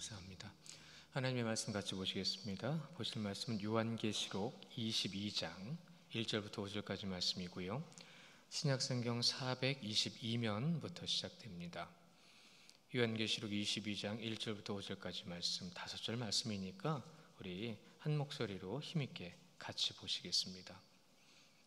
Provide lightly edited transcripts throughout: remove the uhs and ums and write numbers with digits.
감사합니다. 하나님의 말씀 같이 보시겠습니다. 보실 말씀은 요한계시록 22장 1절부터 5절까지 말씀이고요. 신약성경 422면부터 시작됩니다. 요한계시록 22장 1절부터 5절까지 말씀 5절 말씀이니까 우리 한 목소리로 힘있게 같이 보시겠습니다.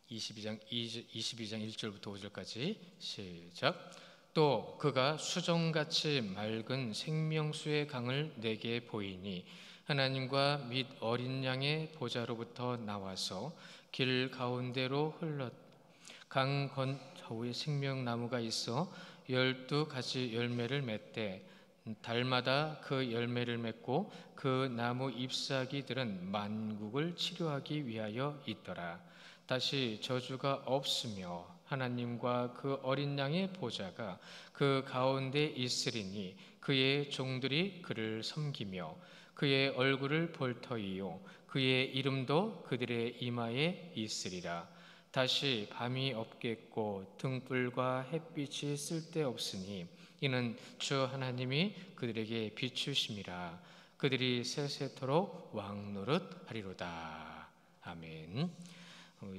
22장 1절부터 5절까지 시작. 또 그가 수정같이 맑은 생명수의 강을 내게 보이니 하나님과 및 어린 양의 보좌로부터 나와서 길 가운데로 흘렀. 강 건저우에 생명나무가 있어 12가지 열매를 맺되 달마다 그 열매를 맺고 그 나무 잎사귀들은 만국을 치료하기 위하여 있더라. 다시 저주가 없으며 하나님과 그 어린 양의 보좌가 그 가운데 있으리니 그의 종들이 그를 섬기며 그의 얼굴을 볼 터이요 그의 이름도 그들의 이마에 있으리라. 다시 밤이 없겠고 등불과 햇빛이 쓸데없으니 이는 주 하나님이 그들에게 비추심이라. 그들이 세세토록 왕노릇하리로다. 아멘.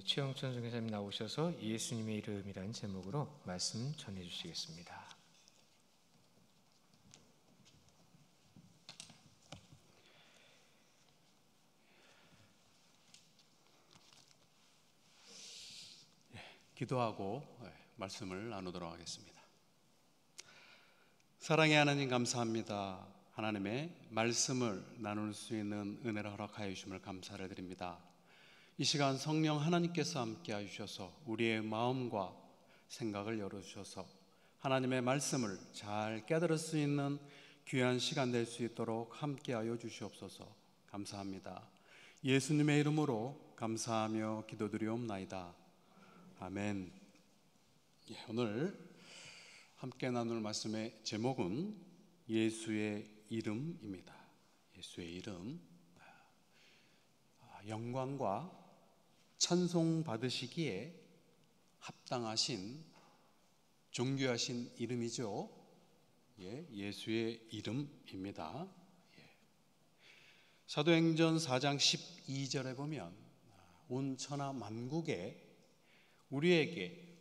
최영천 선교사님 나오셔서 예수님의 이름이라는 제목으로 말씀 전해주시겠습니다. 기도하고 말씀을 나누도록 하겠습니다. 사랑의 하나님, 감사합니다. 하나님의 말씀을 나눌 수 있는 은혜를 허락하여 주심을 감사를 드립니다. 이 시간 성령 하나님께서 함께 하셔서 우리의 마음과 생각을 열어주셔서 하나님의 말씀을 잘 깨달을 수 있는 귀한 시간 될 수 있도록 함께 하여 주시옵소서. 감사합니다. 예수님의 이름으로 감사하며 기도드리옵나이다. 아멘. 오늘 함께 나눌 말씀의 제목은 예수의 이름입니다. 예수의 이름. 영광과 찬송 받으시기에 합당하신 존귀하신 이름이죠. 예수의 이름입니다. 사도행전 4장 12절에 보면 온 천하 만국에 우리에게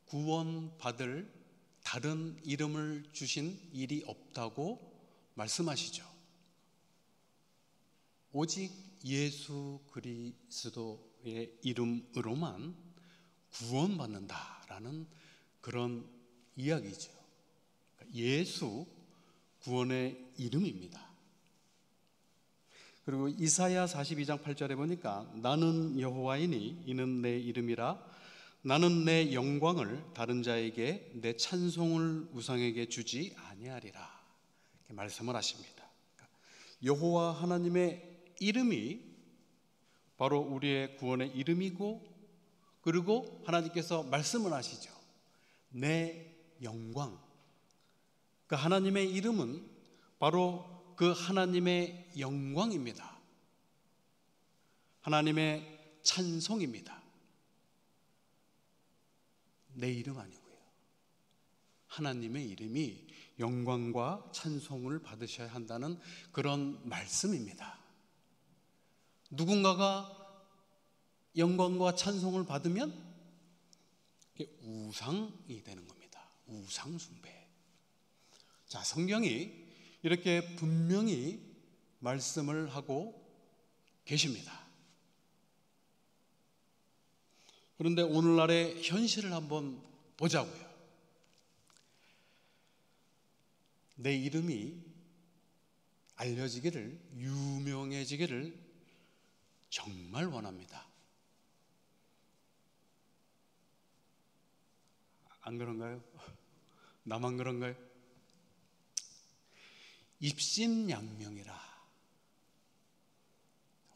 구원받을 다른 이름을 주신 일이 없다고 말씀하시죠. 오직 예수 그리스도의 이름으로만 구원받는다라는 그런 이야기죠. 예수 구원의 이름입니다. 그리고 이사야 42장 8절에 보니까 나는 여호와이니 이는 내 이름이라 나는 내 영광을 다른 자에게 내 찬송을 우상에게 주지 아니하리라 이렇게 말씀을 하십니다. 여호와 하나님의 이름이 바로 우리의 구원의 이름이고, 그리고 하나님께서 말씀을 하시죠. 내 영광. 그 하나님의 이름은 바로 그 하나님의 영광입니다. 하나님의 찬송입니다. 내 이름 아니고요. 하나님의 이름이 영광과 찬송을 받으셔야 한다는 그런 말씀입니다. 누군가가 영광과 찬송을 받으면 이게 우상이 되는 겁니다. 우상 숭배. 자, 성경이 이렇게 분명히 말씀을 하고 계십니다. 그런데 오늘날의 현실을 한번 보자고요. 내 이름이 알려지기를, 유명해지기를 정말 원합니다. 안 그런가요? 나만 그런가요? 입신양명이라.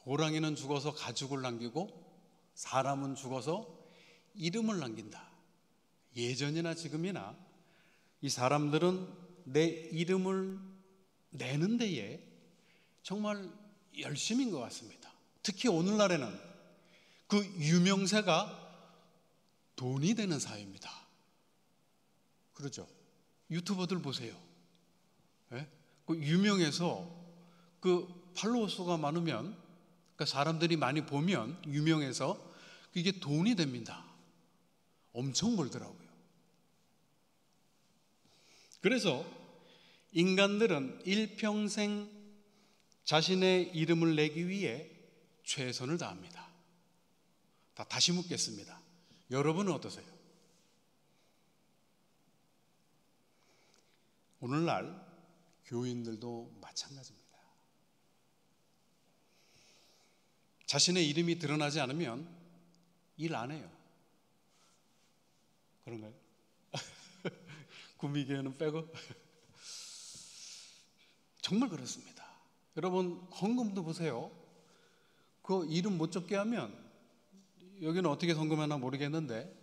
호랑이는 죽어서 가죽을 남기고 사람은 죽어서 이름을 남긴다. 예전이나 지금이나 이 사람들은 내 이름을 내는 데에 정말 열심인 것 같습니다. 특히 오늘날에는 그 유명세가 돈이 되는 사회입니다. 그렇죠? 유튜버들 보세요. 그 유명해서 그 팔로워 수가 많으면, 그러니까 사람들이 많이 보면 유명해서 그게 돈이 됩니다. 엄청 벌더라고요. 그래서 인간들은 일평생 자신의 이름을 내기 위해 최선을 다합니다. 다시 묻겠습니다. 여러분은 어떠세요? 오늘날 교인들도 마찬가지입니다. 자신의 이름이 드러나지 않으면 일 안 해요. 그런가요? 구미교회는 빼고? 정말 그렇습니다. 여러분 헌금도 보세요. 그 이름 못 적게 하면, 여기는 어떻게 헌금하나 모르겠는데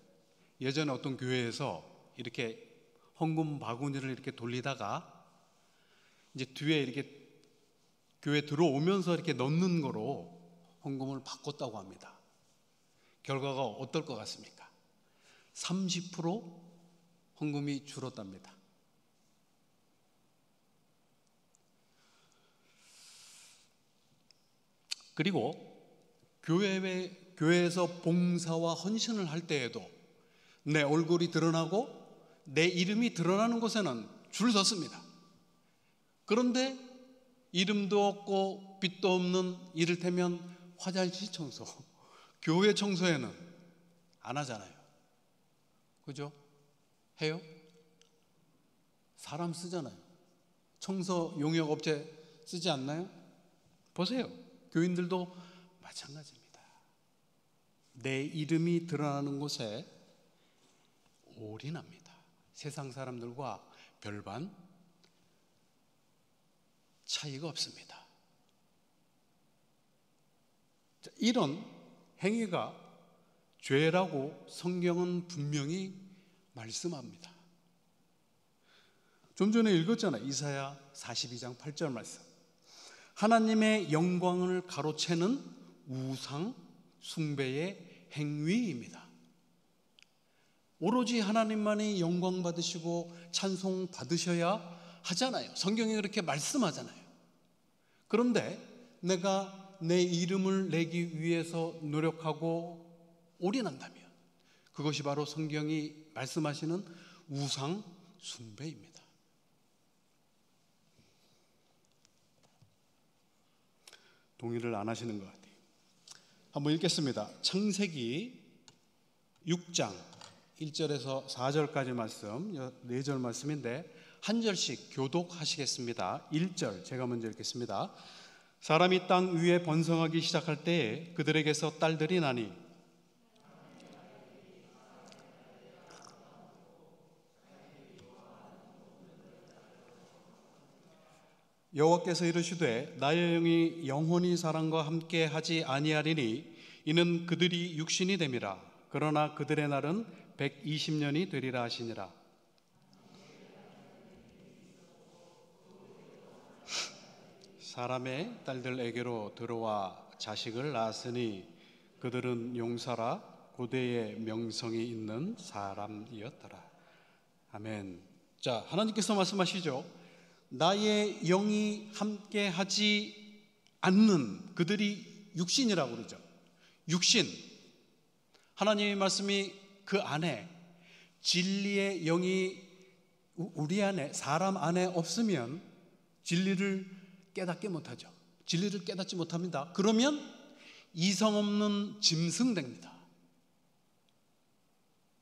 예전에 어떤 교회에서 이렇게 헌금 바구니를 이렇게 돌리다가 이제 뒤에 이렇게 교회 들어오면서 이렇게 넣는 거로 헌금을 바꿨다고 합니다. 결과가 어떨 것 같습니까? 30% 헌금이 줄었답니다. 그리고 교회에서 봉사와 헌신을 할 때에도 내 얼굴이 드러나고 내 이름이 드러나는 곳에는 줄 섰습니다. 그런데 이름도 없고 빛도 없는, 이를테면 화장실 청소, 교회 청소에는 안 하잖아요. 그죠? 해요? 사람 쓰잖아요. 청소 용역 업체 쓰지 않나요? 보세요. 교인들도 마찬가지입니다. 내 이름이 드러나는 곳에 올인합니다. 세상 사람들과 별반 차이가 없습니다. 이런 행위가 죄라고 성경은 분명히 말씀합니다. 좀 전에 읽었잖아요. 이사야 42장 8절 말씀. 하나님의 영광을 가로채는 우상 숭배의 행위입니다. 오로지 하나님만이 영광 받으시고 찬송 받으셔야 하잖아요. 성경이 그렇게 말씀하잖아요. 그런데 내가 내 이름을 내기 위해서 노력하고 올인한다면 그것이 바로 성경이 말씀하시는 우상 숭배입니다. 동의를 안 하시는 것 같아요. 한번 읽겠습니다. 창세기 6장 1절에서 4절까지 말씀, 4절 말씀인데 한 절씩 교독하시겠습니다. 1절 제가 먼저 읽겠습니다. 사람이 땅 위에 번성하기 시작할 때에 그들에게서 딸들이 나니 여호와께서 이르시되 나의 영이 영원히 사람과 함께 하지 아니하리니 이는 그들이 육신이 됨이라. 그러나 그들의 날은 120년이 되리라 하시니라. 사람의 딸들에게로 들어와 자식을 낳았으니 그들은 용사라 고대의 명성이 있는 사람이었더라. 아멘. 자, 하나님께서 말씀하시죠. 나의 영이 함께하지 않는 그들이 육신이라고 그러죠. 육신. 하나님의 말씀이 그 안에 진리의 영이 우리 안에 사람 안에 없으면 진리를 깨닫게 못하죠. 진리를 깨닫지 못합니다. 그러면 이성 없는 짐승 됩니다.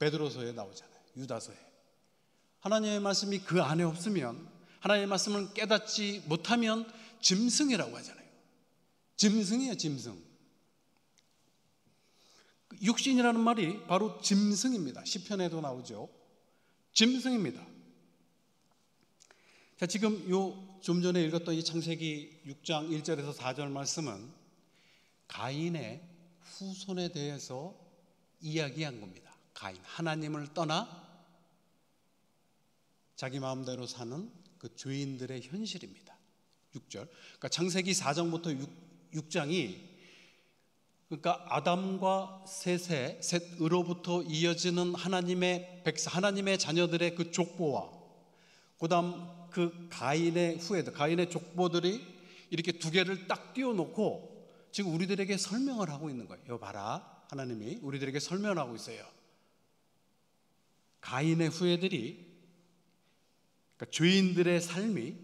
베드로서에 나오잖아요. 유다서에. 하나님의 말씀이 그 안에 없으면, 하나님의 말씀을 깨닫지 못하면 짐승이라고 하잖아요. 짐승이에요, 짐승. 육신이라는 말이 바로 짐승입니다. 시편에도 나오죠. 짐승입니다. 자, 지금 좀 전에 읽었던 이 창세기 6장 1절에서 4절 말씀은 가인의 후손에 대해서 이야기한 겁니다. 가인, 하나님을 떠나 자기 마음대로 사는 그 죄인들의 현실입니다. 6절. 그러니까 창세기 4장부터 6장이 그러니까 아담과 셋으로부터 이어지는 하나님의 자녀들의 그 족보와 그다음 그 가인의 후예들, 가인의 족보들이 이렇게 두 개를 딱 띄워놓고 지금 우리들에게 설명을 하고 있는 거예요. 이거 봐라, 하나님이 우리들에게 설명을 하고 있어요. 가인의 후예들이, 그러니까 죄인들의 삶이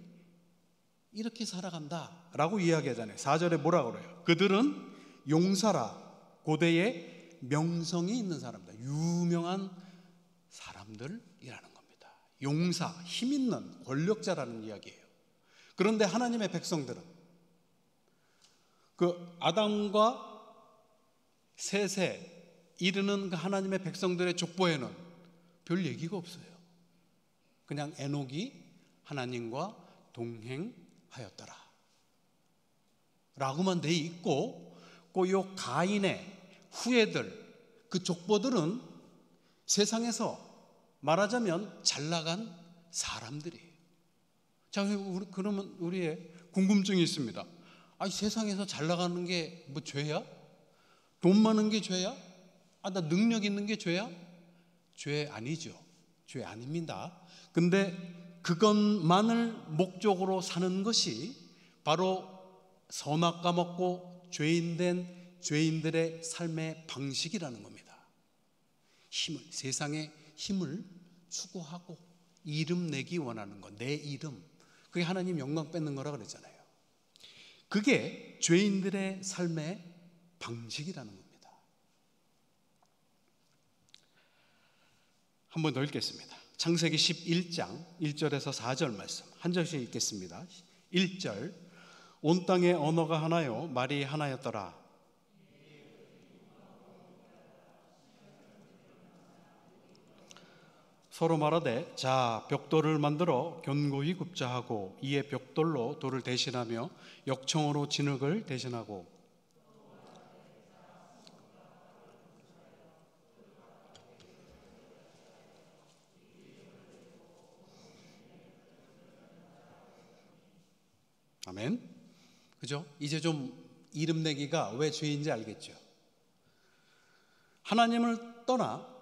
이렇게 살아간다라고 이야기하잖아요. 4절에 뭐라 그래요? 그들은 용사라, 고대에 명성이 있는 사람들, 유명한 사람들이라는 겁니다. 용사, 힘 있는 권력자라는 이야기예요. 그런데 하나님의 백성들은 그 아담과 셋에 이르는 그 하나님의 백성들의 족보에는 별 얘기가 없어요. 그냥 에녹이 하나님과 동행하였더라 라고만 돼 있고, 요 가인의 후예들, 그 족보들은 세상에서 말하자면 잘 나간 사람들이에요. 자, 그러면 우리의 궁금증이 있습니다. 아니, 세상에서 잘 나가는 게 뭐 죄야? 돈 많은 게 죄야? 나 능력 있는 게 죄야? 죄 아니죠. 죄 아닙니다. 근데 그것만을 목적으로 사는 것이 바로 선악 까먹고 죄인된 죄인들의 삶의 방식이라는 겁니다. 세상의 힘을 추구하고 이름 내기 원하는 것, 내 이름, 그게 하나님 영광 뺏는 거라 그랬잖아요. 그게 죄인들의 삶의 방식이라는 겁니다. 한 번 더 읽겠습니다. 창세기 11장 1절에서 4절 말씀 한 절씩 읽겠습니다. 1절, 온 땅에 언어가 하나요 말이 하나였더라. 서로 말하되 자 벽돌을 만들어 견고히 굽자 하고, 이에 벽돌로 돌을 대신하며 역청으로 진흙을 대신하고, 아멘. 그죠? 이제 좀 이름 내기가 왜 죄인지 알겠죠? 하나님을 떠나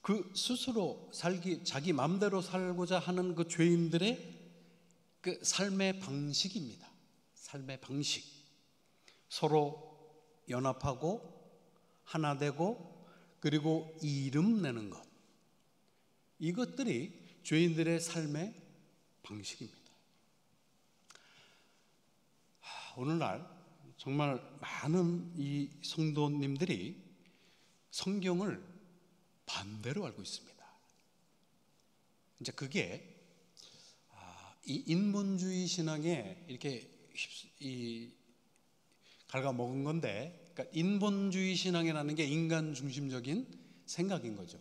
그 스스로 자기 마음대로 살고자 하는 그 죄인들의 그 삶의 방식입니다. 삶의 방식. 서로 연합하고 하나 되고 그리고 이름 내는 것. 이것들이 죄인들의 삶의 방식입니다. 오늘날 정말 많은 이 성도님들이 성경을 반대로 알고 있습니다. 이제 그게 이 인본주의 신앙에 이렇게 갉아먹은 건데, 그러니까 인본주의 신앙이라는 게 인간 중심적인 생각인 거죠.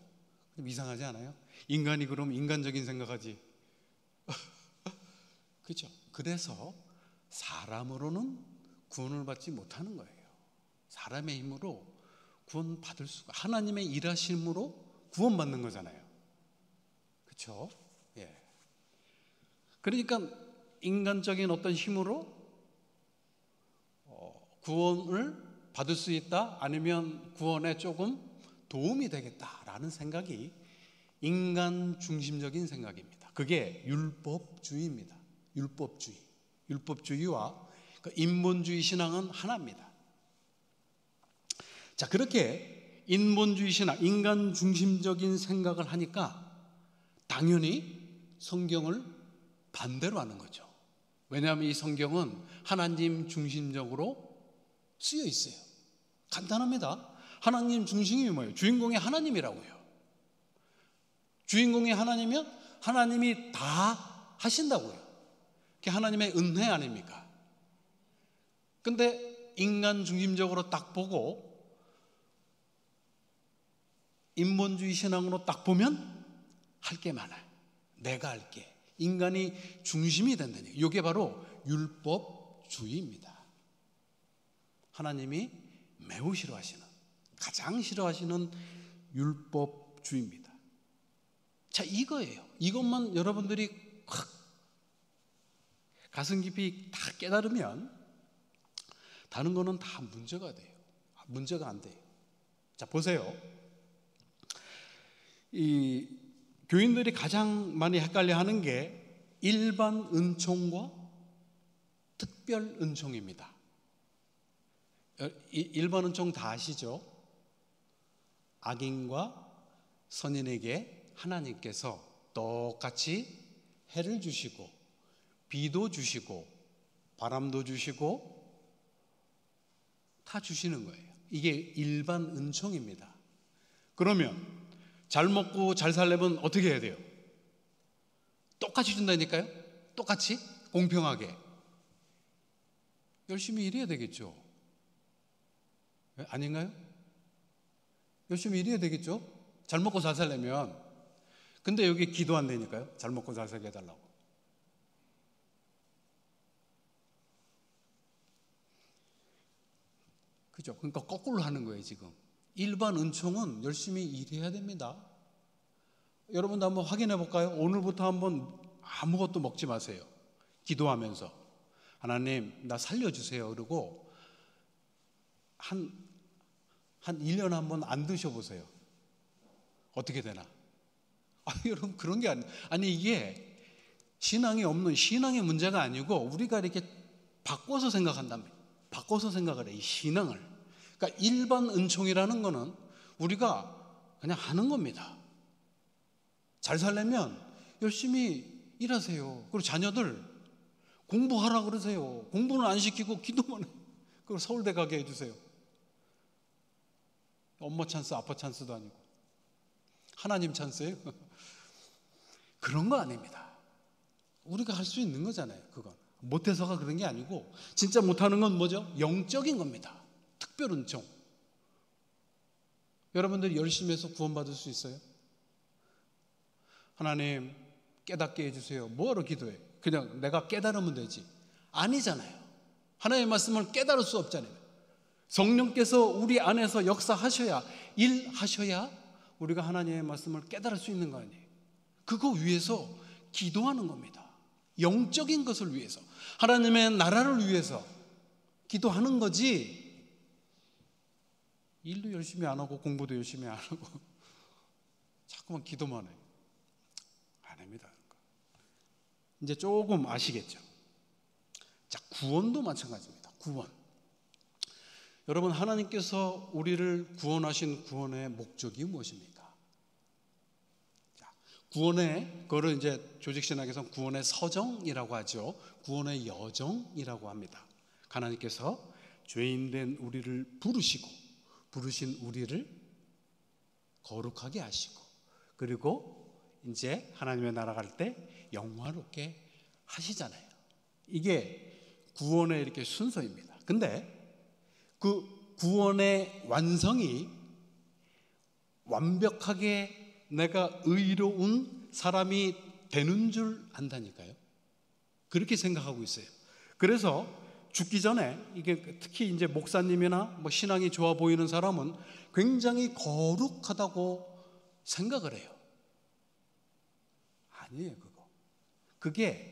이상하지 않아요? 인간이 그럼 인간적인 생각하지. 그렇죠? 그래서 사람으로는 구원을 받지 못하는 거예요. 사람의 힘으로 구원 받을 수가, 하나님의 일하심으로 구원받는 거잖아요. 그렇죠? 예. 그러니까 인간적인 어떤 힘으로 구원을 받을 수 있다, 아니면 구원에 조금 도움이 되겠다라는 생각이 인간 중심적인 생각입니다. 그게 율법주의입니다. 율법주의와 인본주의 신앙은 하나입니다. 자, 그렇게 인본주의 신앙, 인간 중심적인 생각을 하니까 당연히 성경을 반대로 하는 거죠. 왜냐하면 이 성경은 하나님 중심적으로 쓰여 있어요. 간단합니다. 하나님 중심이 뭐예요? 주인공이 하나님이라고요. 주인공이 하나님이면 하나님이 다 하신다고요. 그게 하나님의 은혜 아닙니까? 근데 인간 중심적으로 딱 보고 인본주의 신앙으로 딱 보면 할 게 많아요. 내가 할게. 인간이 중심이 된다는 얘기예요. 이게 바로 율법주의입니다. 하나님이 매우 싫어하시는, 가장 싫어하시는 율법주의입니다. 자, 이거예요. 이것만 여러분들이 확 가슴 깊이 다 깨달으면 다른 거는 다 문제가 돼요. 문제가 안 돼요. 자, 보세요. 이 교인들이 가장 많이 헷갈려 하는 게 일반 은총과 특별 은총입니다. 일반 은총 다 아시죠? 악인과 선인에게 하나님께서 똑같이 해를 주시고 비도 주시고 바람도 주시고 다 주시는 거예요. 이게 일반 은총입니다. 그러면 잘 먹고 잘 살려면 어떻게 해야 돼요? 똑같이 준다니까요? 똑같이 공평하게 열심히 일해야 되겠죠. 아닌가요? 열심히 일해야 되겠죠. 잘 먹고 잘 살려면. 근데 여기 기도 안 되니까요. 잘 먹고 잘 살게 해달라고. 그죠? 그러니까 거꾸로 하는 거예요 지금. 일반 은총은 열심히 일해야 됩니다. 여러분도 한번 확인해 볼까요? 오늘부터 한번 아무것도 먹지 마세요. 기도하면서 하나님 나 살려주세요. 그리고 한 1년 한번 안 드셔보세요. 어떻게 되나? 여러분 그런 게 아니 이게 신앙이 없는 신앙의 문제가 아니고 우리가 이렇게 바꿔서 생각한답니다. 바꿔서 생각을 해. 이 신앙을. 그러니까 일반 은총이라는 거는 우리가 그냥 하는 겁니다. 잘 살려면 열심히 일하세요. 그리고 자녀들 공부하라 그러세요. 공부는 안 시키고 기도만 해. 그리고 서울대 가게 해주세요. 엄마 찬스, 아빠 찬스도 아니고 하나님 찬스예요? 그런 거 아닙니다. 우리가 할 수 있는 거잖아요. 그건 못해서가 그런 게 아니고 진짜 못하는 건 뭐죠? 영적인 겁니다. 특별 은총. 여러분들이 열심히 해서 구원받을 수 있어요? 하나님 깨닫게 해주세요. 뭐하러 기도해? 그냥 내가 깨달으면 되지. 아니잖아요. 하나님의 말씀을 깨달을 수 없잖아요. 성령께서 우리 안에서 역사하셔야, 일하셔야 우리가 하나님의 말씀을 깨달을 수 있는 거 아니에요. 그거 위해서 기도하는 겁니다. 영적인 것을 위해서, 하나님의 나라를 위해서 기도하는 거지. 일도 열심히 안 하고 공부도 열심히 안 하고 자꾸만 기도만 해요. 아닙니다. 이제 조금 아시겠죠? 자, 구원도 마찬가지입니다. 구원. 여러분, 하나님께서 우리를 구원하신 구원의 목적이 무엇입니까? 자, 구원의, 그거를 이제 조직신학에서는 구원의 서정이라고 하죠. 구원의 여정이라고 합니다. 하나님께서 죄인된 우리를 부르신 우리를 거룩하게 하시고, 그리고 이제 하나님의 나라 갈 때 영화롭게 하시잖아요. 이게 구원의 이렇게 순서입니다. 근데 그 구원의 완성이 완벽하게 내가 의로운 사람이 되는 줄 안다니까요. 그렇게 생각하고 있어요. 그래서 죽기 전에 이게 특히 이제 목사님이나 뭐 신앙이 좋아 보이는 사람은 굉장히 거룩하다고 생각을 해요. 아니에요, 그거. 그게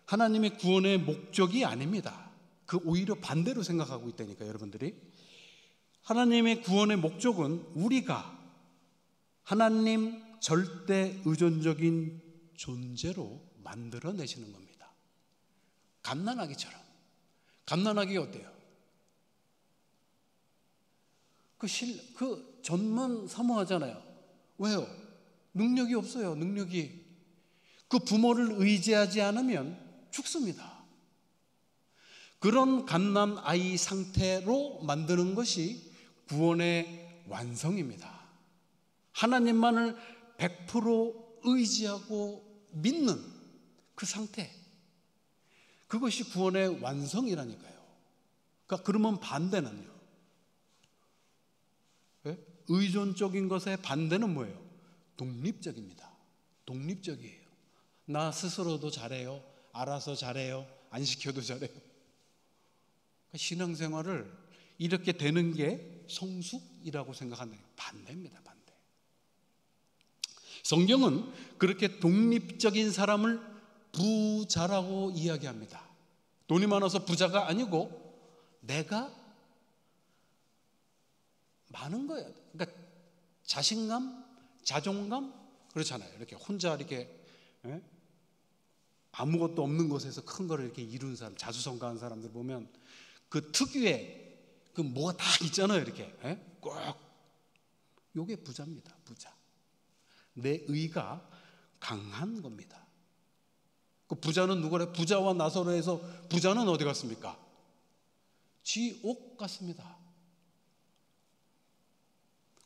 하나님의 구원의 목적이 아닙니다. 그 오히려 반대로 생각하고 있다니까, 여러분들이. 하나님의 구원의 목적은 우리가 하나님 절대 의존적인 존재로 만들어내시는 겁니다. 갓난아기처럼. 갓난아기가 어때요? 그 전만 사모하잖아요. 왜요? 능력이 없어요. 능력이. 그 부모를 의지하지 않으면 죽습니다. 그런 갓난아이 상태로 만드는 것이 구원의 완성입니다. 하나님만을 100% 의지하고 믿는 그 상태, 그것이 구원의 완성이라니까요. 그러니까 그러면 반대는요? 네? 의존적인 것의 반대는 뭐예요? 독립적입니다. 독립적이에요. 나 스스로도 잘해요. 알아서 잘해요. 안 시켜도 잘해요. 신앙생활을 이렇게 되는 게 성숙이라고 생각하는 게 반대입니다. 반대. 성경은 그렇게 독립적인 사람을 부자라고 이야기합니다. 돈이 많아서 부자가 아니고 내가 많은 거예요. 그러니까 자신감, 자존감 그렇잖아요. 이렇게 혼자 이렇게 아무것도 없는 곳에서 큰 거를 이렇게 이룬 사람, 자수성가한 사람들 보면 그 특유의 그 뭐가 다 있잖아요. 이렇게 꼭 요게 부자입니다. 부자. 내 의가 강한 겁니다. 그 부자는 누구래? 부자와 나사로에서 부자는 어디 갔습니까? 지옥 갔습니다.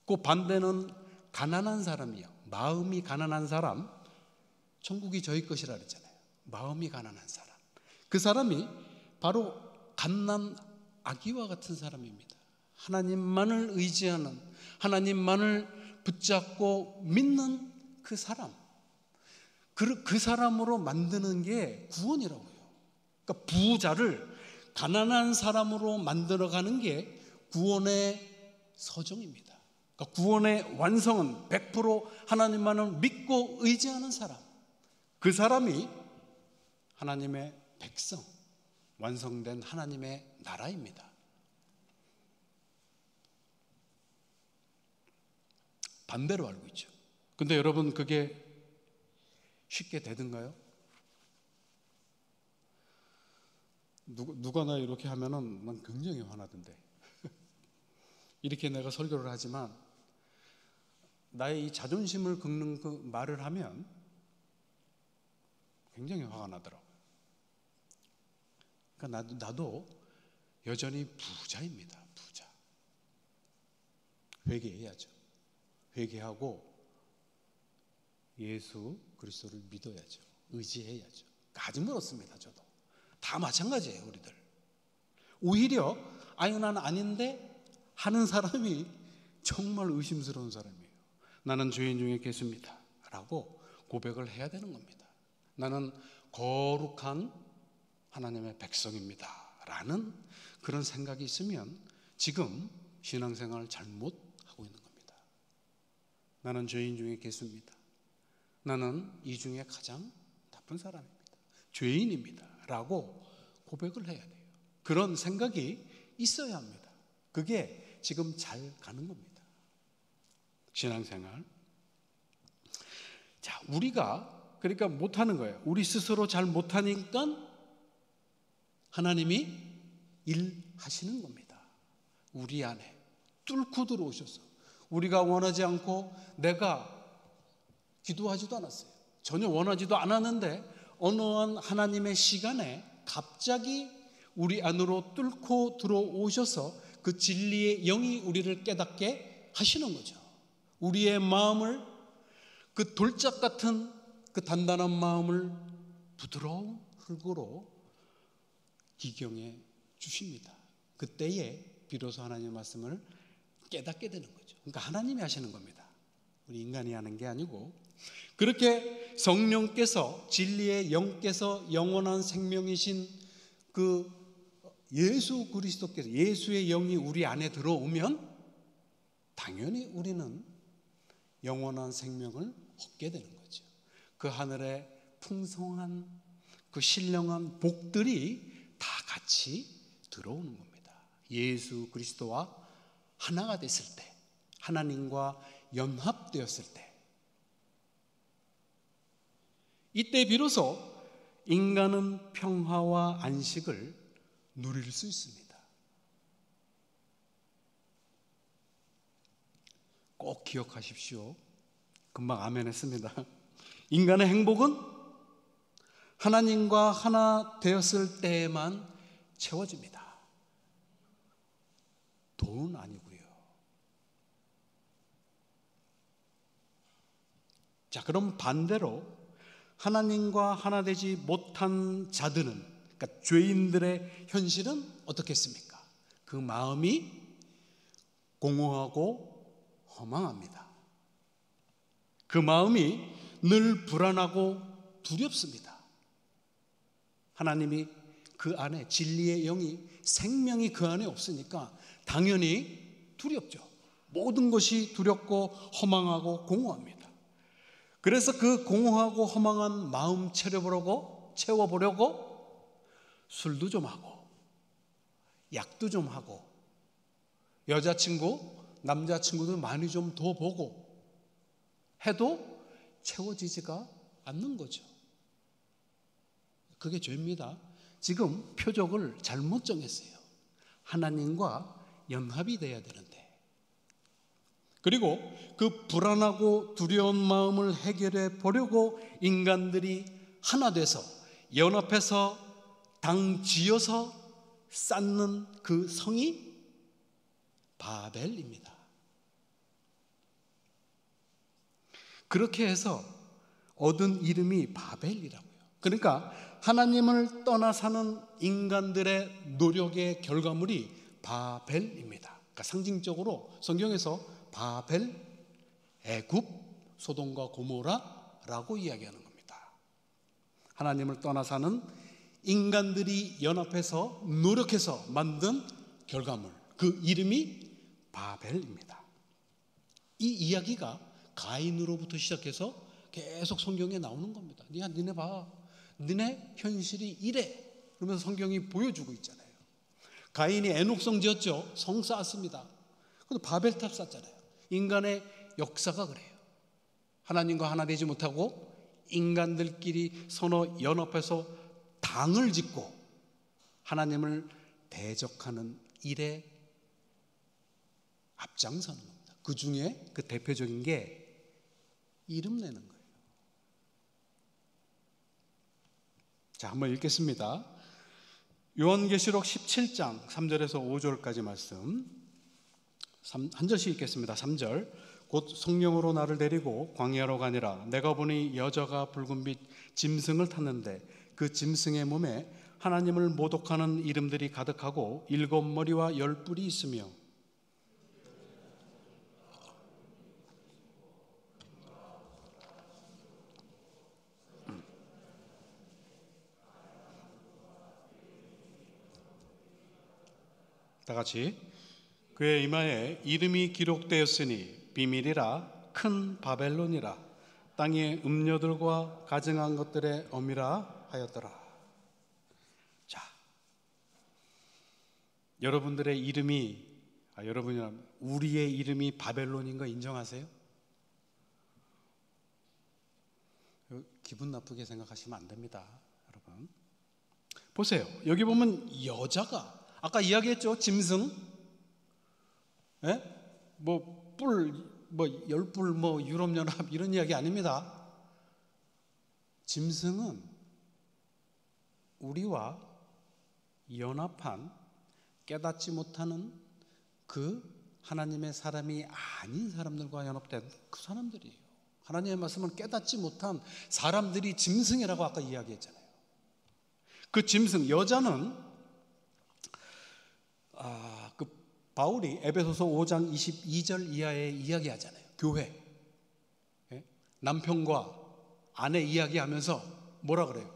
그 반대는 가난한 사람이요. 마음이 가난한 사람, 천국이 저희 것이라 그랬잖아요. 마음이 가난한 사람. 그 사람이 바로 갓난 아기와 같은 사람입니다. 하나님만을 의지하는, 하나님만을 붙잡고 믿는 그 사람. 그 사람으로 만드는 게 구원이라고요. 그러니까 부자를 가난한 사람으로 만들어가는 게 구원의 서정입니다. 그러니까 구원의 완성은 100% 하나님만을 믿고 의지하는 사람. 그 사람이 하나님의 백성, 완성된 하나님의 나라입니다. 반대로 알고 있죠. 근데 여러분, 그게 쉽게 되던가요? 누가 나 이렇게 하면은 난 굉장히 화나던데. 이렇게 내가 설교를 하지만 나의 이 자존심을 긁는 그 말을 하면 굉장히 화가 나더라고요. 그러니까 나도 여전히 부자입니다. 부자. 회개해야죠. 회개하고 예수 그리스도를 믿어야죠. 의지해야죠. 아직 멀었습니다. 저도 다 마찬가지예요. 우리들 오히려 아유 나는 아닌데 하는 사람이 정말 의심스러운 사람이에요. 나는 죄인 중에 괴수입니다 라고 고백을 해야 되는 겁니다. 나는 거룩한 하나님의 백성입니다 라는 그런 생각이 있으면 지금 신앙생활을 잘못하고 있는 겁니다. 나는 죄인 중에 괴수입니다. 나는 이 중에 가장 나쁜 사람입니다. 죄인입니다 라고 고백을 해야 돼요. 그런 생각이 있어야 합니다. 그게 지금 잘 가는 겁니다. 신앙생활. 자, 우리가 그러니까 못하는 거예요. 우리 스스로 잘 못하니까 하나님이 일하시는 겁니다. 우리 안에 뚫고 들어오셔서 우리가 원하지 않고 내가 기도하지도 않았어요. 전혀 원하지도 않았는데 어느 한 하나님의 시간에 갑자기 우리 안으로 뚫고 들어오셔서 그 진리의 영이 우리를 깨닫게 하시는 거죠. 우리의 마음을 그 돌짝 같은 그 단단한 마음을 부드러운 흙으로 기경해 주십니다. 그때에 비로소 하나님의 말씀을 깨닫게 되는 거죠. 그러니까 하나님이 하시는 겁니다. 우리 인간이 하는 게 아니고 그렇게 성령께서 진리의 영께서 영원한 생명이신 그 예수 그리스도께서 예수의 영이 우리 안에 들어오면 당연히 우리는 영원한 생명을 얻게 되는 거죠. 그 하늘의 풍성한 그 신령한 복들이 다 같이 들어오는 겁니다. 예수 그리스도와 하나가 됐을 때, 하나님과 연합되었을 때, 이때 비로소 인간은 평화와 안식을 누릴 수 있습니다. 꼭 기억하십시오. 금방 아멘 했습니다. 인간의 행복은 하나님과 하나 되었을 때에만 채워집니다. 돈은 아니고요. 자, 그럼 반대로 하나님과 하나 되지 못한 자들은, 그러니까 죄인들의 현실은 어떻겠습니까? 그 마음이 공허하고 허망합니다. 그 마음이 늘 불안하고 두렵습니다. 하나님이 그 안에 진리의 영이 생명이 그 안에 없으니까 당연히 두렵죠. 모든 것이 두렵고 허망하고 공허합니다. 그래서 그 공허하고 허망한 마음 채워보려고 술도 좀 하고 약도 좀 하고 여자친구, 남자친구도 많이 좀 더 보고 해도 채워지지가 않는 거죠. 그게 죄입니다. 지금 표적을 잘못 정했어요. 하나님과 연합이 돼야 되는데. 그리고 그 불안하고 두려운 마음을 해결해 보려고 인간들이 하나 돼서 연합해서 당 지어서 쌓는 그 성이 바벨입니다. 그렇게 해서 얻은 이름이 바벨이라고요. 그러니까 하나님을 떠나 사는 인간들의 노력의 결과물이 바벨입니다. 그러니까 상징적으로 성경에서 바벨, 애굽, 소돔과 고모라라고 이야기하는 겁니다. 하나님을 떠나 사는 인간들이 연합해서 노력해서 만든 결과물, 그 이름이 바벨입니다. 이 이야기가 가인으로부터 시작해서 계속 성경에 나오는 겁니다. 야, 니네 봐. 니네 현실이 이래. 그러면서 성경이 보여주고 있잖아요. 가인이 에녹성 지었죠. 성 쌓았습니다. 근데 바벨탑 쌓잖아요. 인간의 역사가 그래요. 하나님과 하나 되지 못하고 인간들끼리 서로 연합해서 당을 짓고 하나님을 대적하는 일에 앞장서는 겁니다. 그 중에 그 대표적인 게 이름 내는 거예요. 자, 한번 읽겠습니다. 요한계시록 17장 3절에서 5절까지 말씀 한 절씩 읽겠습니다. 3절. 곧 성령으로 나를 데리고 광야로 가니라. 내가 보니 여자가 붉은빛 짐승을 탔는데 그 짐승의 몸에 하나님을 모독하는 이름들이 가득하고 7머리와 10뿔이 있으며 다 같이 그의 이마에 이름이 기록되었으니 비밀이라 큰 바벨론이라 땅의 음녀들과 가증한 것들의 어미라 하였더라. 자, 여러분들의 이름이 여러분이라면 우리의 이름이 바벨론인 거 인정하세요? 기분 나쁘게 생각하시면 안 됩니다, 여러분. 보세요. 여기 보면 여자가 아까 이야기했죠. 짐승, 뿔, 10뿔, 유럽연합 이런 이야기 아닙니다. 짐승은 우리와 연합한 깨닫지 못하는 그 하나님의 사람이 아닌 사람들과 연합된 그 사람들이에요. 하나님의 말씀을 깨닫지 못한 사람들이 짐승이라고 아까 이야기했잖아요. 그 짐승, 여자는 그 바울이 에베소서 5장 22절 이하에 이야기하잖아요. 교회, 남편과 아내 이야기하면서 뭐라 그래요?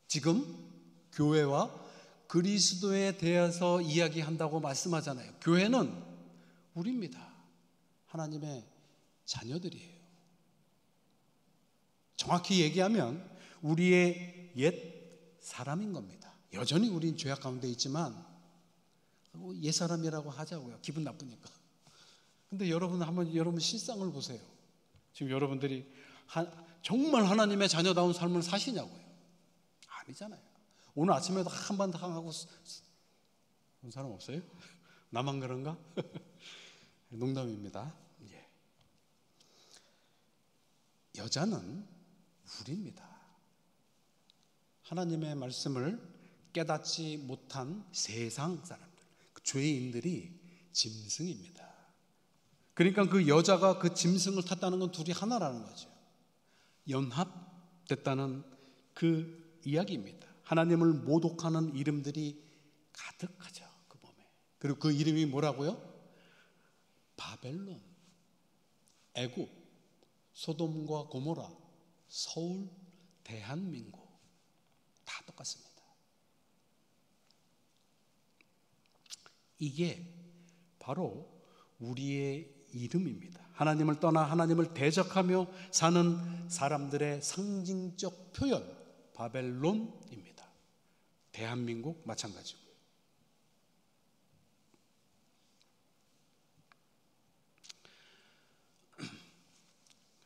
지금 교회와 그리스도에 대해서 이야기한다고 말씀하잖아요. 교회는 우리입니다. 하나님의 자녀들이에요. 정확히 얘기하면 우리의 옛 사람인 겁니다. 여전히 우린 죄악 가운데 있지만 옛사람이라고 하자고요. 기분 나쁘니까. 근데 여러분 한번 여러분 실상을 보세요. 지금 여러분들이 정말 하나님의 자녀다운 삶을 사시냐고요. 아니잖아요. 오늘 아침에도 한번 하고 온 사람 없어요? 나만 그런가? 농담입니다. 예. 여자는 우리입니다. 하나님의 말씀을 깨닫지 못한 세상 사람들, 죄인들이 짐승입니다. 그러니까 그 여자가 그 짐승을 탔다는 건 둘이 하나라는 거죠. 연합됐다는 그 이야기입니다. 하나님을 모독하는 이름들이 가득하죠. 그 몸에. 그리고 그 이름이 뭐라고요? 바벨론, 애굽, 소돔과 고모라, 서울, 대한민국 다 똑같습니다. 이게 바로 우리의 이름입니다. 하나님을 떠나 하나님을 대적하며 사는 사람들의 상징적 표현, 바벨론입니다. 대한민국 마찬가지고요.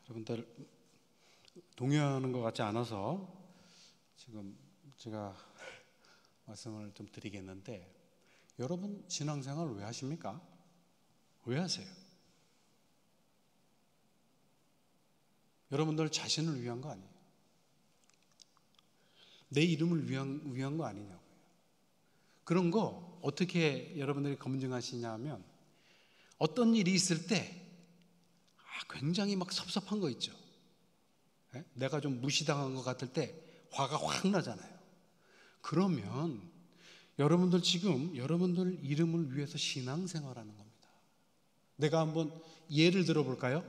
여러분들 동요하는 것 같지 않아서 지금 제가 말씀을 좀 드리겠는데, 여러분 신앙생활 왜 하십니까? 왜 하세요? 여러분들 자신을 위한 거 아니에요. 내 이름을 위한 거 아니냐고요. 그런 거 어떻게 여러분들이 검증하시냐 하면, 어떤 일이 있을 때 굉장히 막 섭섭한 거 있죠. 내가 좀 무시당한 것 같을 때 화가 확 나잖아요. 그러면 여러분들 지금 여러분들 이름을 위해서 신앙생활하는 겁니다. 내가 한번 예를 들어볼까요?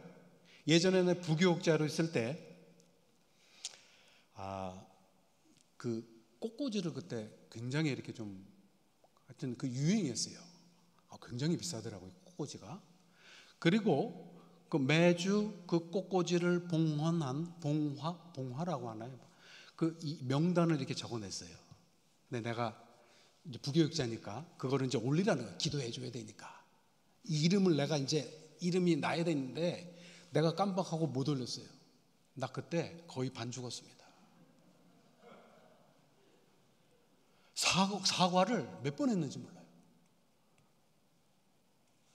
예전에 내 부교육자로 있을 때 그 꽃꽂이를 그때 굉장히 이렇게 좀 하여튼 그 유행이었어요. 굉장히 비싸더라고요, 꽃꽂이가. 그리고 그 매주 그 꽃꽂이를 봉헌한 봉화라고 하나요? 그 이 명단을 이렇게 적어냈어요. 근데 내가 이제 부교육자니까 그거를 이제 올리라는 거예요. 기도해 줘야 되니까. 이 이름을 내가 이제 이름이 나야 되는데 내가 깜빡하고 못 올렸어요. 나 그때 거의 반 죽었습니다. 사과를 몇 번 했는지 몰라요.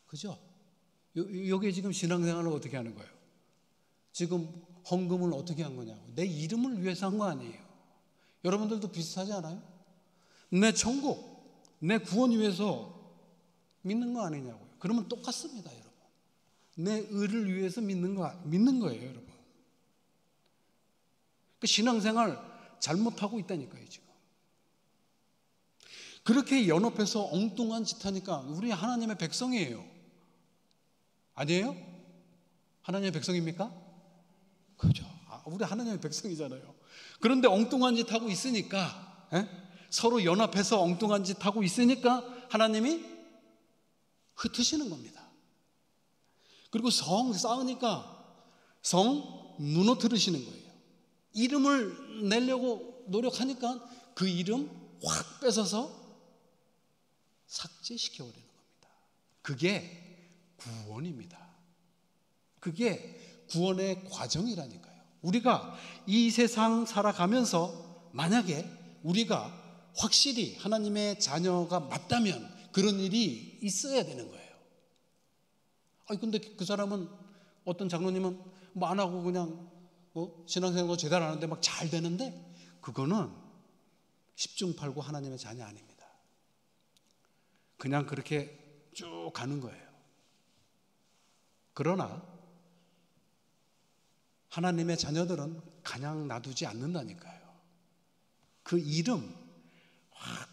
그죠? 여기에 지금 신앙생활을 어떻게 하는 거예요? 지금 헌금을 어떻게 한 거냐고. 내 이름을 위해서 한 거 아니에요. 여러분들도 비슷하지 않아요? 내 천국, 내 구원 위해서 믿는 거 아니냐고요. 그러면 똑같습니다, 여러분. 내 의를 위해서 믿는 거예요, 여러분. 그 신앙생활 잘못하고 있다니까요, 지금. 그렇게 연합해서 엉뚱한 짓 하니까 우리 하나님의 백성이에요. 아니에요? 하나님의 백성입니까? 그죠. 우리 하나님의 백성이잖아요. 그런데 엉뚱한 짓 하고 있으니까, 서로 연합해서 엉뚱한 짓 하고 있으니까 하나님이 흩으시는 겁니다. 그리고 성 쌓으니까 성 무너뜨리시는 거예요. 이름을 내려고 노력하니까 그 이름 확 뺏어서 삭제시켜버리는 겁니다. 그게 구원입니다. 그게 구원의 과정이라니까요. 우리가 이 세상 살아가면서 만약에 우리가 확실히 하나님의 자녀가 맞다면 그런 일이 있어야 되는 거예요. 근데 그 사람은, 어떤 장로님은 뭐 안 하고 그냥 신앙생활 제대로 안 하는데 막 잘 되는데, 그거는 십중팔구 하나님의 자녀 아닙니다. 그냥 그렇게 쭉 가는 거예요. 그러나 하나님의 자녀들은 그냥 놔두지 않는다니까요. 그 이름 확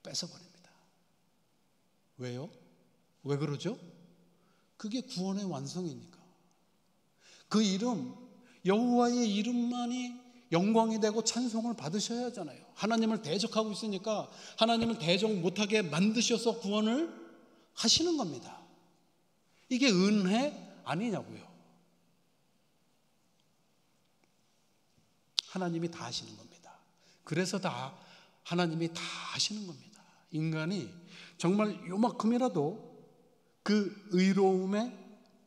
뺏어버립니다. 왜요? 왜 그러죠? 그게 구원의 완성이니까. 그 이름, 여호와의 이름만이 영광이 되고 찬송을 받으셔야 하잖아요. 하나님을 대적하고 있으니까 하나님을 대적 못하게 만드셔서 구원을 하시는 겁니다. 이게 은혜 아니냐고요. 하나님이 다 하시는 겁니다. 그래서 하나님이 다 하시는 겁니다. 인간이 정말 요만큼이라도 그 의로움에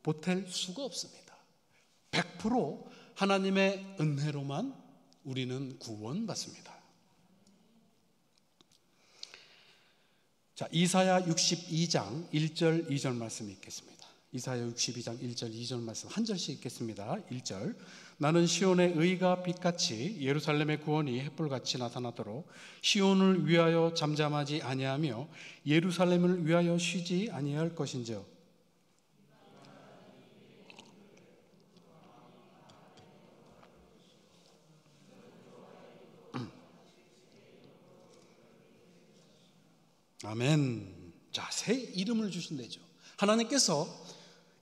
보탤 수가 없습니다. 100% 하나님의 은혜로만 우리는 구원받습니다. 자, 이사야 62장 1절 2절 말씀 읽겠습니다. 이사야 62장 1절 2절 말씀 한 절씩 읽겠습니다. 1절, 나는 시온의 의가 빛같이 예루살렘의 구원이 햇불같이 나타나도록 시온을 위하여 잠잠하지 아니하며 예루살렘을 위하여 쉬지 아니할 것인즉, 아멘. 자, 새 이름을 주신다죠. 하나님께서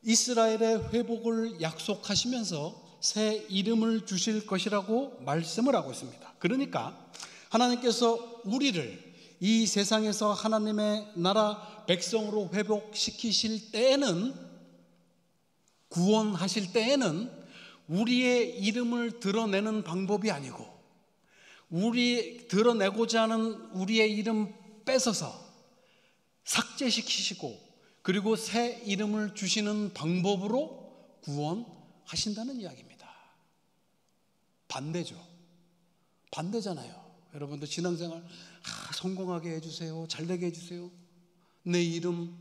이스라엘의 회복을 약속하시면서 새 이름을 주실 것이라고 말씀을 하고 있습니다. 그러니까 하나님께서 우리를 이 세상에서 하나님의 나라 백성으로 회복시키실 때에는, 구원하실 때에는 우리의 이름을 드러내는 방법이 아니고, 우리 드러내고자 하는 우리의 이름 뺏어서 삭제시키시고 그리고 새 이름을 주시는 방법으로 구원하신다는 이야기입니다. 반대죠. 반대잖아요. 여러분도 신앙생활 성공하게 해주세요, 잘되게 해주세요, 내 이름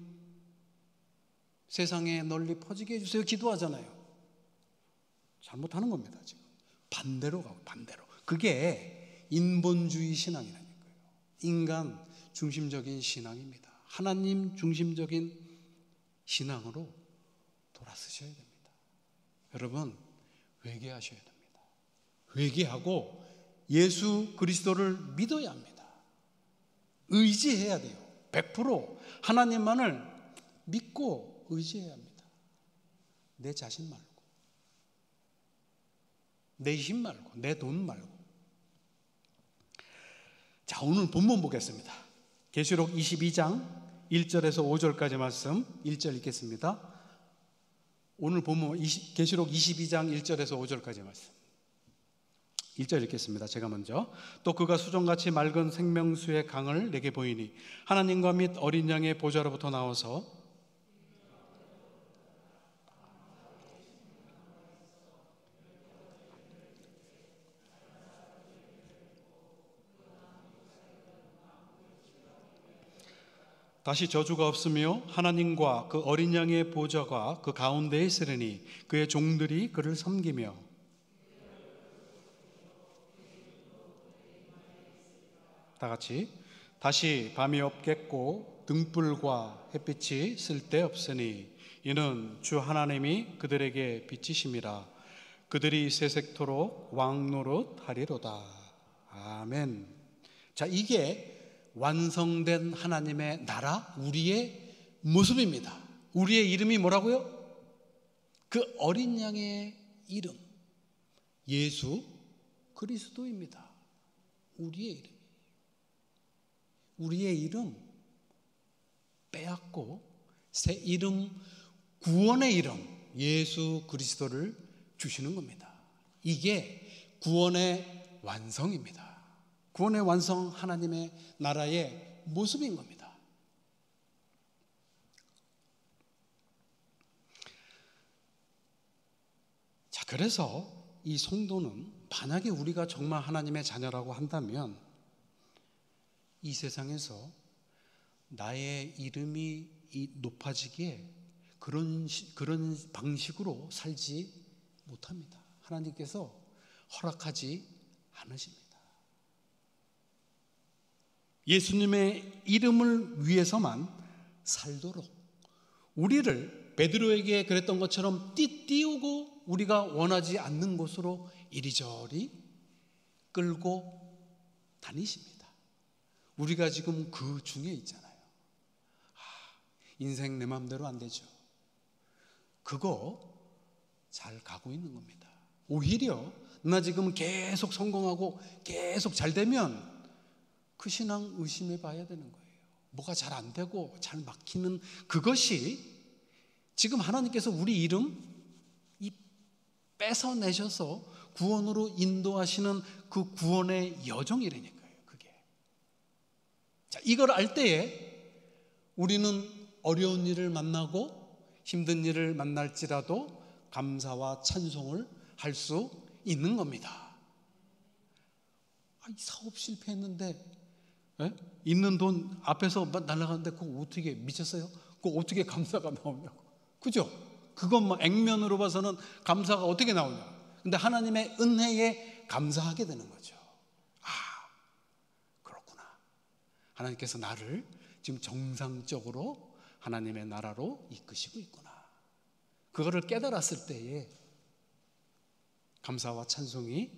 세상에 널리 퍼지게 해주세요 기도하잖아요. 잘못하는 겁니다. 지금 반대로 가고, 반대로. 그게 인본주의 신앙이라니까요. 인간 중심적인 신앙입니다. 하나님 중심적인 신앙으로 돌아서셔야 됩니다. 여러분, 회개하셔야 됩니다. 회개하고 예수 그리스도를 믿어야 합니다. 의지해야 돼요. 100% 하나님만을 믿고 의지해야 합니다. 내 자신 말고, 내 힘 말고, 내 돈 말고. 자, 오늘 본문 보겠습니다. 계시록 22장 1절에서 5절까지 말씀 1절 읽겠습니다. 오늘 본문 계시록 22장 1절에서 5절까지 말씀 1절 읽겠습니다. 제가 먼저. 또 그가 수정같이 맑은 생명수의 강을 내게 보이니 하나님과 및 어린 양의 보좌로부터 나와서 다시 저주가 없으며 하나님과 그 어린 양의 보좌가 그 가운데에 있으리니 그의 종들이 그를 섬기며 다 같이 다시 밤이 없겠고 등불과 햇빛이 쓸데없으니 이는 주 하나님이 그들에게 빛이심이라 그들이 세색토록 왕노릇 하리로다. 아멘. 자, 이게 완성된 하나님의 나라, 우리의 모습입니다. 우리의 이름이 뭐라고요? 그 어린 양의 이름 예수 그리스도입니다. 우리의 이름. 우리의 이름 빼앗고 새 이름, 구원의 이름 예수 그리스도를 주시는 겁니다. 이게 구원의 완성입니다. 구원의 완성, 하나님의 나라의 모습인 겁니다. 자, 그래서 이 성도는 만약에 우리가 정말 하나님의 자녀라고 한다면 이 세상에서 나의 이름이 높아지기에 그런 방식으로 살지 못합니다. 하나님께서 허락하지 않으십니다. 예수님의 이름을 위해서만 살도록 우리를 베드로에게 그랬던 것처럼 띄우고 우리가 원하지 않는 곳으로 이리저리 끌고 다니십니다. 우리가 지금 그 중에 있잖아요. 인생 내 마음대로 안 되죠. 그거 잘 가고 있는 겁니다. 오히려 나 지금 계속 성공하고 계속 잘 되면 그 신앙 의심해 봐야 되는 거예요. 뭐가 잘 안 되고 잘 막히는 그것이 지금 하나님께서 우리 이름 뺏어내셔서 구원으로 인도하시는 그 구원의 여정이라니까요. 그게. 자, 이걸 알 때에 우리는 어려운 일을 만나고 힘든 일을 만날지라도 감사와 찬송을 할 수 있는 겁니다. 사업 실패했는데 있는 돈 앞에서 날아가는데 그거 어떻게 미쳤어요? 그거 어떻게 감사가 나오냐고. 그죠? 그건 액면으로 봐서는 감사가 어떻게 나오냐. 근데 하나님의 은혜에 감사하게 되는 거죠. 그렇구나. 하나님께서 나를 지금 정상적으로 하나님의 나라로 이끄시고 있구나. 그거를 깨달았을 때에 감사와 찬송이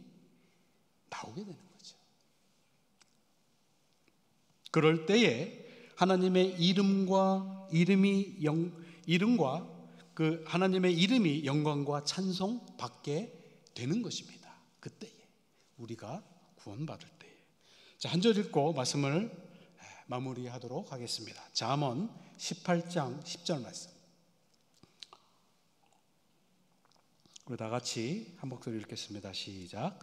나오게 되는 거죠. 그럴 때에 하나님의 이름과 그 하나님의 이름이 영광과 찬송 받게 되는 것입니다. 그때에 우리가 구원받을 때에. 자, 한 절 읽고 말씀을 마무리하도록 하겠습니다. 잠언 18장 10절 말씀. 우리 다 같이 한 목소리 읽겠습니다. 시작.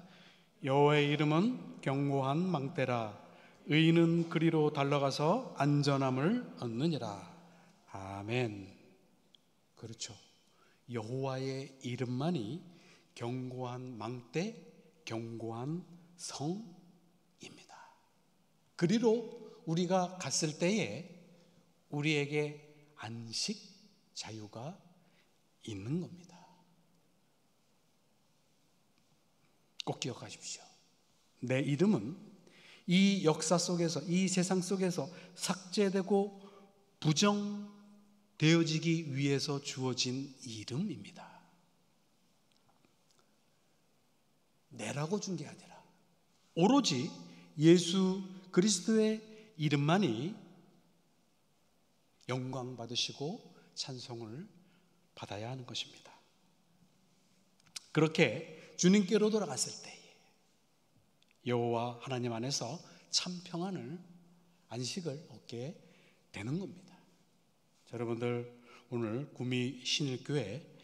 여호와의 이름은 견고한 망대라. 의인은 그리로 달려가서 안전함을 얻느니라. 아멘. 그렇죠. 여호와의 이름만이 견고한 망대, 견고한 성입니다. 그리로 우리가 갔을 때에 우리에게 안식, 자유가 있는 겁니다. 꼭 기억하십시오. 내 이름은 이 역사 속에서, 이 세상 속에서 삭제되고 부정되어지기 위해서 주어진 이름입니다. 내라고 준 게 아니라 오로지 예수 그리스도의 이름만이 영광 받으시고 찬송을 받아야 하는 것입니다. 그렇게 주님께로 돌아갔을 때에 여호와 하나님 안에서 참 평안을, 안식을 얻게 되는 겁니다. 여러분들, 오늘 구미 신일교회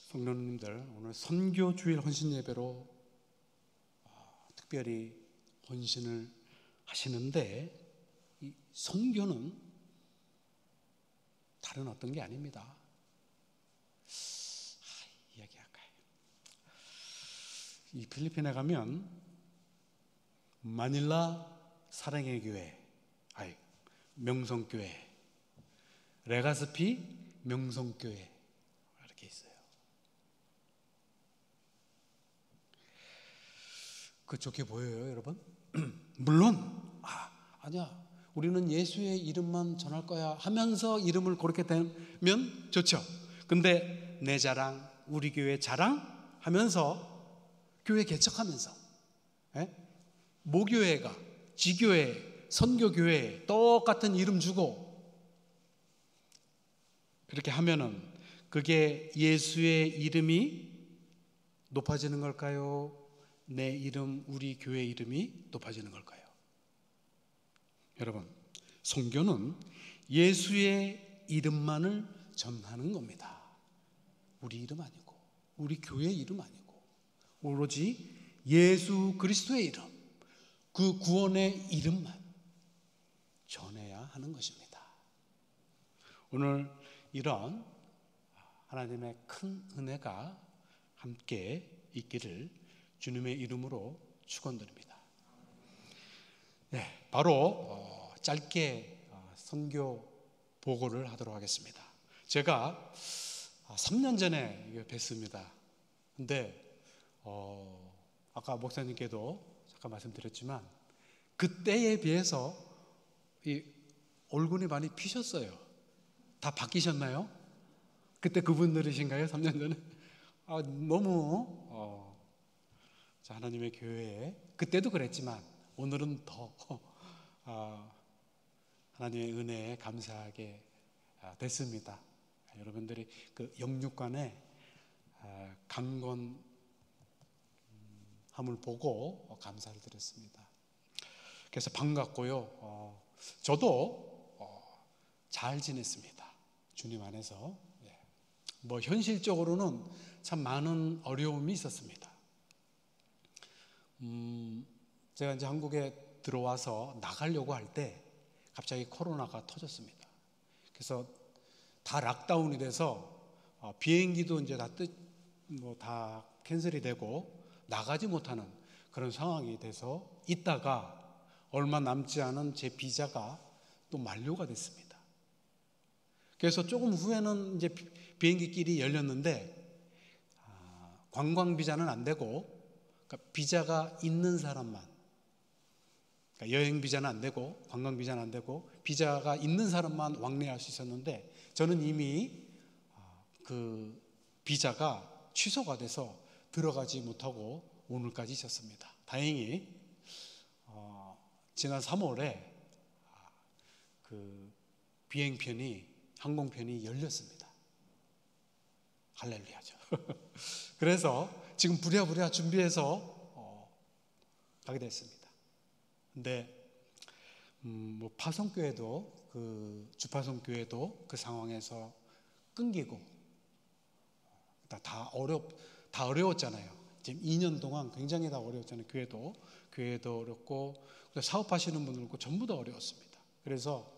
성도님들 오늘 선교 주일 헌신 예배로 특별히 헌신을 하시는데, 이 선교는 다른 어떤 게 아닙니다. 이야기할까요? 이 필리핀에 가면 마닐라 사랑의 교회, 명성교회, 레가스피 명성교회 이렇게 있어요. 그 좋게 보여요, 여러분? 물론 아니야, 우리는 예수의 이름만 전할 거야 하면서 이름을 그렇게 되면 좋죠. 근데 내 자랑, 우리 교회 자랑 하면서 교회 개척하면서 모교회가 지교회, 선교교회 똑같은 이름 주고 그렇게 하면은 그게 예수의 이름이 높아지는 걸까요? 내 이름, 우리 교회 이름이 높아지는 걸까요? 여러분, 선교는 예수의 이름만을 전하는 겁니다. 우리 이름 아니고, 우리 교회 이름 아니고, 오로지 예수 그리스도의 이름, 그 구원의 이름만 전해야 하는 것입니다. 오늘 이런 하나님의 큰 은혜가 함께 있기를 주님의 이름으로 축원드립니다. 네, 바로 짧게 선교 보고를 하도록 하겠습니다. 제가 3년 전에 뵀습니다. 근데 아까 목사님께도 잠깐 말씀드렸지만 그때에 비해서 이 얼굴이 많이 피셨어요. 다 바뀌셨나요? 그때 그분들이신가요? 3년 전에? 너무 하나님의 교회에 그때도 그랬지만 오늘은 더 하나님의 은혜에 감사하게 됐습니다. 여러분들이 그 영육간에 강건함을 보고 감사를 드렸습니다. 그래서 반갑고요. 저도 잘 지냈습니다. 주님 안에서. 뭐 현실적으로는 참 많은 어려움이 있었습니다. 제가 이제 한국에 들어와서 나가려고 할 때 갑자기 코로나가 터졌습니다. 그래서 다 락다운이 돼서 비행기도 이제 다 캔슬이 되고 나가지 못하는 그런 상황이 돼서 있다가 얼마 남지 않은 제 비자가 또 만료가 됐습니다. 그래서 조금 후에는 이제 비행기 길이 열렸는데 관광 비자는 안 되고, 그러니까 비자가 있는 사람만, 그러니까 여행 비자는 안 되고 관광 비자는 안 되고 비자가 있는 사람만 왕래할 수 있었는데 저는 이미 그 비자가 취소가 돼서 들어가지 못하고 오늘까지 있었습니다. 다행히 지난 3월에 그 항공편이 열렸습니다. 할렐루야죠. 그래서 지금 부랴부랴 준비해서 가게 됐습니다. 근데 뭐 파송교회도 주파송교회도 그 상황에서 끊기고 다 어려웠잖아요. 지금 2년 동안 굉장히 다 어려웠잖아요. 교회도 어렵고 사업하시는 분들도 전부 다 어려웠습니다. 그래서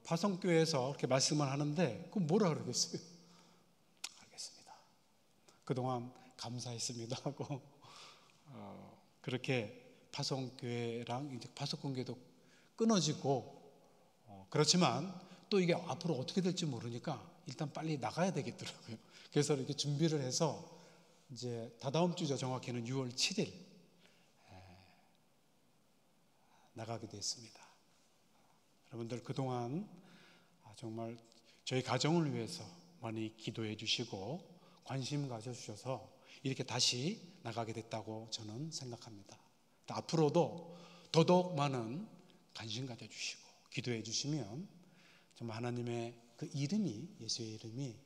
파송교회에서 이렇게 말씀을 하는데 그럼 뭐라 그러겠어요? 알겠습니다. 그동안 감사했습니다 하고 그렇게 파송교회랑 이제 파송관계도 끊어지고 그렇지만 또 이게 앞으로 어떻게 될지 모르니까 일단 빨리 나가야 되겠더라고요. 그래서 이렇게 준비를 해서 이제 다다음 주죠. 정확히는 6월 7일 나가게 됐습니다. 여러분들 그동안 정말 저희 가정을 위해서 많이 기도해 주시고 관심 가져주셔서 이렇게 다시 나가게 됐다고 저는 생각합니다. 앞으로도 더더욱 많은 관심 가져주시고 기도해 주시면 정말 하나님의 그 이름이, 예수의 이름이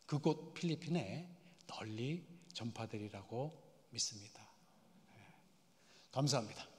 그곳 필리핀에 널리 전파되리라고 믿습니다. 감사합니다.